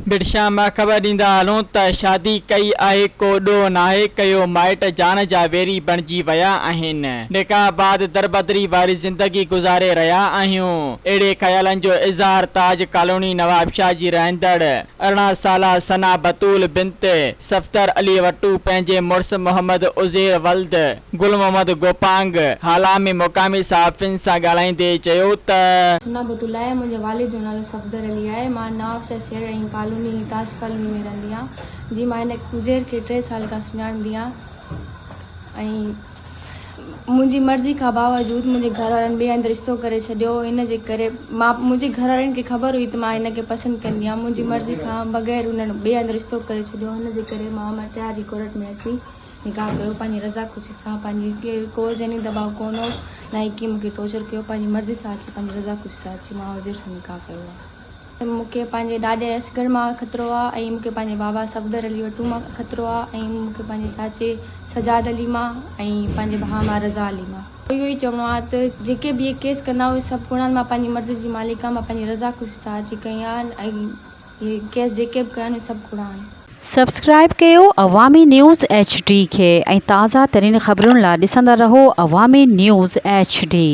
बिरशा मां ख़बर ॾींदा हलूं त शादी कई आहे को ॾोह नाहे कयो माइट जान जा वेरी बणिजी विया आहिनि। निकाह बाद दरबदरी वारी ज़िंदगी गुज़ारे रहिया आहियूं। अहिड़े ख़्यालनि जो इज़हार ताज कॉलोनी नवाबशाह जी रहंदड़ 18 साला सना बतूल बिंत सफ़दर अली वटू पंहिंजे मुड़ुस मोहम्मद उज़ैर वल्द गुल मोहम्मद गोपांग हाला में मुक़ामी सहाफ़ियुनि सां ॻाल्हाईंदे चयो त सना बतूल आहे। मुंहिंजे वालिद जो नालो सफ़दर अली आहे। मां नवाबशाह शहर ऐं कॉलोनी ताज कॉलोनी में रहंदी आहियां। जी मां हिन उज़ैर खे 3 साल खां सुञाणंदी आहियां ऐं मुंहिंजी मर्ज़ी खां बावजूद मुंहिंजे घर वारनि ॿिए हंधि रिश्तो करे छॾियो। इन जे करे मुंहिंजे घर वारनि खे ख़बर हुई त मां हिन खे पसंदि कंदी आहियां। मुंहिंजी मर्ज़ी खां बग़ैर उन्हनि ॿिए हंधि रिश्तो करे छॾियो। हिन जे करे मां तयारी कोर्ट में अची निकाह कयो पंहिंजी रज़ा ख़ुशी सां। पंहिंजी कोई ज़हनी दबाव कोन हो, न की मूंखे टॉर्चर कयो। पंहिंजी मर्ज़ी सां अची पंहिंजी रज़ा ख़ुशी सां अची मां उज़ैर सां निकाह कयो आहे। मूंखे पंहिंजे ॾाॾे असगर मां ख़तरो आहे ऐं मूंखे पंहिंजे बाबा सफ़दर अली वटू मां ख़तरो आहे ऐं मूंखे पंहिंजे चाचे सजाद अली मां ऐं पंहिंजे भाउ मां रज़ा अली मां। इहो ई चवणो आहे त जेके बि इहे केस कंदा उहे सभु कुरान मां पंहिंजी मर्ज़ी जी मालिक आहे। मां पंहिंजी रज़ा ख़ुशी सां अची कई आहे ऐं इहे केस जेके बि कया आहिनि सभु कुरान। सब्सक्राइब कयो अवामी न्यूज़ HD खे ऐं ताज़ा तरीन ख़बरुनि लाइ ॾिसंदा रहो अवामी न्यूज़ HD।